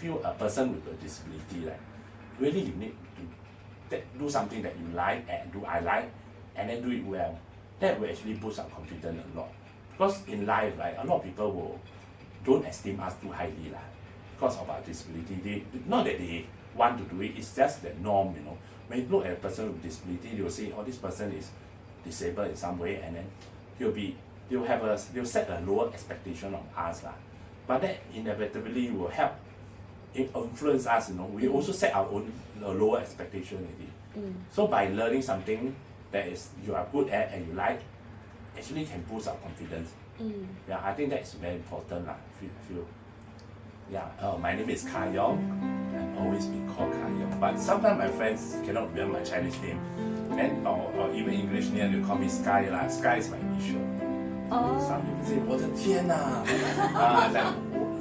feel a person with a disability, right, really you need to do something that you like and do I like, and then do it well. That will actually boost our confidence a lot. Because in life, right, a lot of people don't esteem us too highly because of our disability. Not that they want to do it, it's just the norm, you know. When you look at a person with disability, you'll say, oh, this person is disabled in some way, and then they'll set a lower expectation of us. But that inevitably will help influence us, you know. We also set our own lower expectation already. So by learning something that is you are good at and you like, actually can boost our confidence. Yeah, I think that is very important. I feel. Yeah, my name is Kah Yong, and always be called Kah Yong. But sometimes my friends cannot remember my Chinese name, and or even English name, they call me Sky. Sky is my initial. Some people say, 我的天哪 like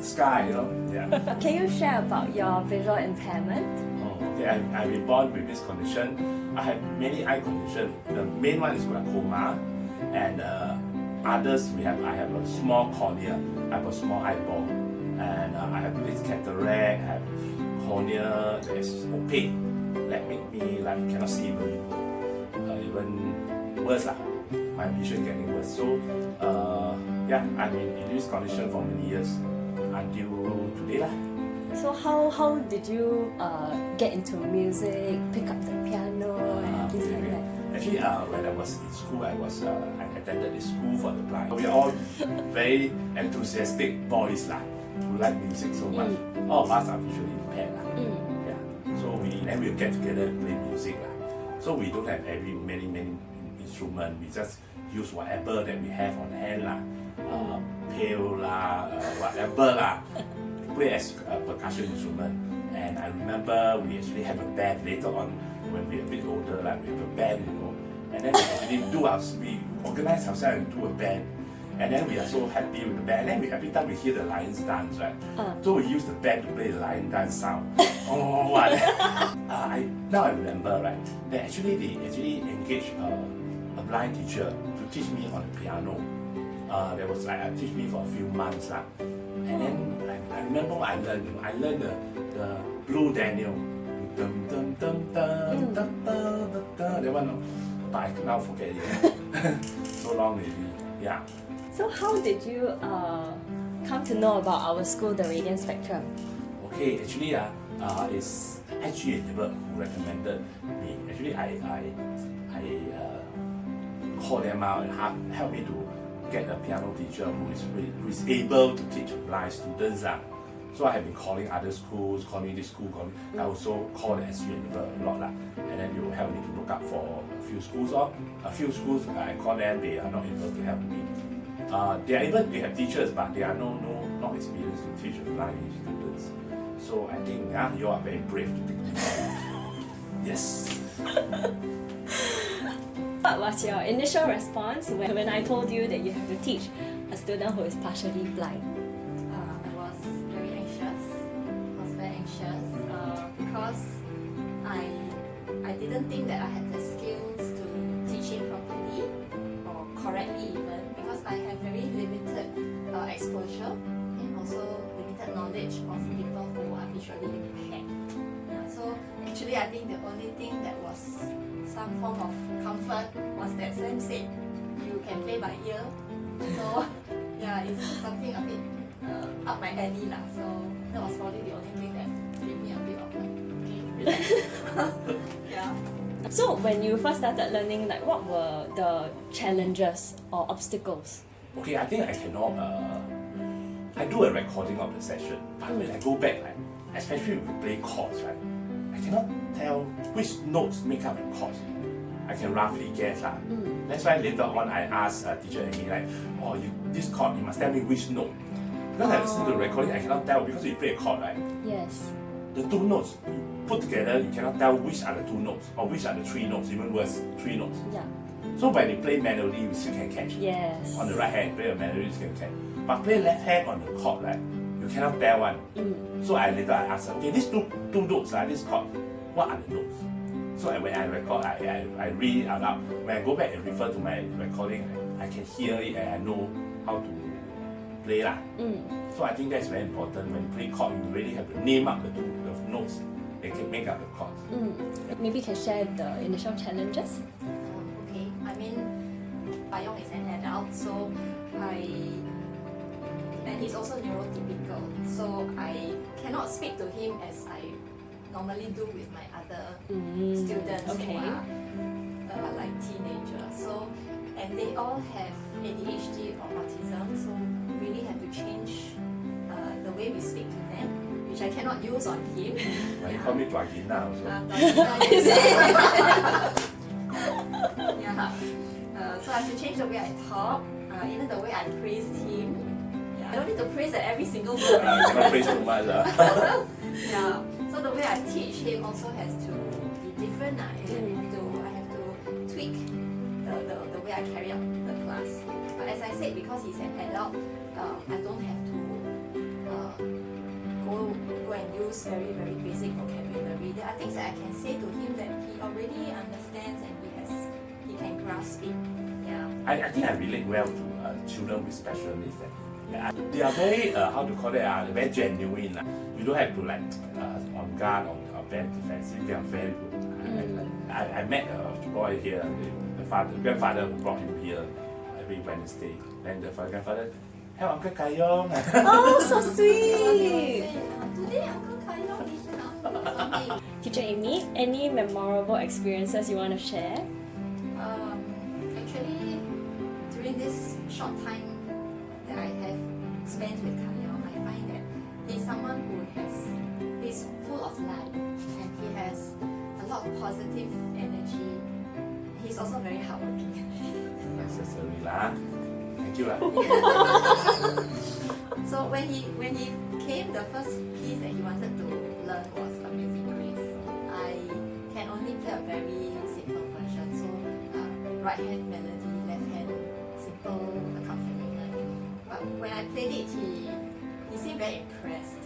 Sky, you know. Yeah. Can you share about your visual impairment? Okay, I've been born with this condition. I have many eye conditions. The main one is glaucoma, and others I have a small cornea, I have a small eyeball, and I have this cataract, I have cornea that is opaque, that make me like cannot see even worse lah. My vision getting worse. So yeah, I've been in this condition for many years until today lah. So how did you get into music, pick up the piano and things like that? Actually, when I was in school, I attended the school for the blind. We are all very enthusiastic boys lah, who like music so much. All of us are visually impaired lah. Yeah. So we'll get together and play music lah. So we don't have many instruments. We just use whatever that we have on hand lah, pail lah, whatever lah. Play as a percussion instrument. And I remember we actually have a band later on when we were a bit older, like we have a band, you know. And then we organize ourselves and do a band. And then we are so happy with the band. And then every time we hear the lions dance, right? So we use the band to play the lion dance sound. Oh, what? Now I remember, right? They actually engaged a blind teacher to teach me on the piano. There was like teach me for a few months lah. And then I remember what I learned. You know, I learned the Blue Daniel. Dum dum dum dum dum dum dum. That one, but I now forget it. So long already. Yeah. So how did you come to know about our school, the Radiant Spectrum? Okay, actually it's SGautism who recommended me. Actually, I called them out and helped me to get a piano teacher who is able to teach blind students. So I have been calling other schools, calling this school, I also call the SGautism a lot. And then they will help me to look up for a few schools. A few schools, I call them, they are not able to help me. They have teachers, but they are not experienced to teach blind students. So I think you are very brave to take this. Yes. What was your initial response when I told you that you have to teach a student who is partially blind? I was very anxious. Because I didn't think that I had the skills to teach him properly or correctly even, because I have very limited exposure and also limited knowledge of people who are visually impaired. Yeah, so actually I think the only thing that was some form of comfort was that Sam said you can play by ear. So yeah, it's something a bit up my alley lah. So that was probably the only thing that gave me a bit of okay, relax. Yeah. So when you first started learning, like what were the challenges or obstacles? Okay, I think I cannot. I do a recording of the session, but when I go back, like, especially when we play chords, right, I cannot tell which notes make up the chords. I can roughly guess. That's why later on I asked teacher Amy, like, oh, this chord, you must tell me which note. Because I listen to the recording, I cannot tell, because you play a chord, right? Yes. The two notes you put together, you cannot tell which are the two notes or which are the three notes, even worse, three notes. Yeah. So when you play manually, you still can catch. Yes. On the right hand, play a manually, you can catch. But play left hand on the chord, right? You cannot tell one. So later I asked her, okay, these two notes, this chord, what are the notes? So when I record, I read it out loud. When I go back and refer to my recording, I can hear it and I know how to play lah. So I think that's very important. When you play chord, you really have to name up the notes that can make up the chords. Maybe you can share the initial challenges. Okay, I mean, Kah Yong is an adult, so and he's also neurotypical, so I cannot speak to him as I normally do with my other students Okay. who are like teenagers. So, and they all have ADHD or autism, so really have to change the way we speak to them, which I cannot use on him. You call me Dwagina also. Yeah. So I have to change the way I talk, even the way I praise him. Yeah. I don't need to praise at every single word. You cannot praise too much. Yeah. So the way I teach him also has to be different. I have to tweak the way I carry out the class. But as I said, because he's an adult, I don't have to go and use very, very basic vocabulary. There are things that I can say to him that he already understands and he can grasp it. Yeah. I think I relate well to children with special needs. They are very, how to call it, very genuine. You don't have to like on guard or very defensive. They are very good. I met a boy here, the grandfather who brought him here every Wednesday. Then the grandfather, hey, Uncle Kah Yong. Oh, so sweet! Today Uncle Kah Yong is now. Teacher Amy, any memorable experiences you want to share? Actually, during this short time that I have spent with Kah Yong, I find that he's someone he's full of life and he has a lot of positive energy. He's also very hardworking. Necessary lah. Thank you lah. So when he came, the first piece that he wanted to learn was Amazing Grace. I can only play a very simple version, so right hand melody, left hand simple accompaniment. But when I played it, he seemed very impressed,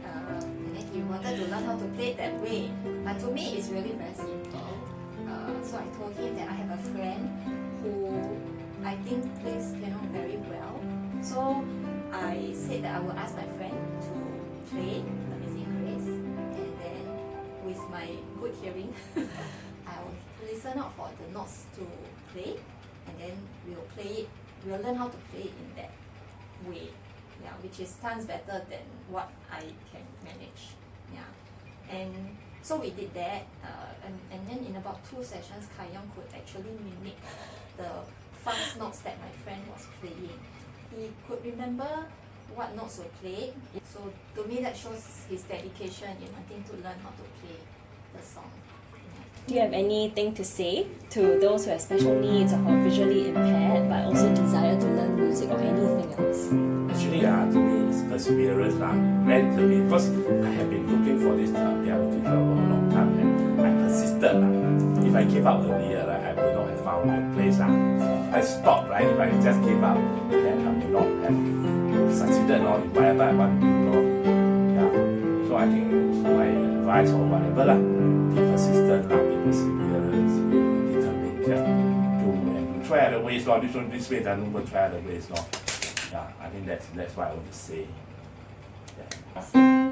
and then he wanted to learn how to play it that way. But to me, it's really very simple. So I told him that I have a friend who I think plays piano very well. So I said that I will ask my friend to play Amazing Grace, and then with my good hearing, I will listen out for the notes to play, and then we'll play it. We'll learn how to play it in that way, yeah, which is tons better than what I can manage, yeah. And so we did that, and then in about 2 sessions, Kah Yong could actually mimic the fast notes that my friend was playing. He could remember what notes were played. So to me, that shows his dedication in wanting to learn how to play the song. Do you have anything to say to those who have special needs or who are visually impaired but also desire to learn music or anything else? Actually, to me, it's perseverance lah. Mentally, because I have been looking for this piano teacher for a long time, and I persisted lah. If I gave up earlier, I would not have found a place lah. I stopped, right? If I just gave up, then I would not have succeeded in whatever I want to do. Yeah. So I think my advice or whatever lah, be persistent lah, be perseverance, be determined. Yeah. To try other ways lor. This way doesn't work. Try other ways lor. Yeah, I think that's what I want to say. Yeah.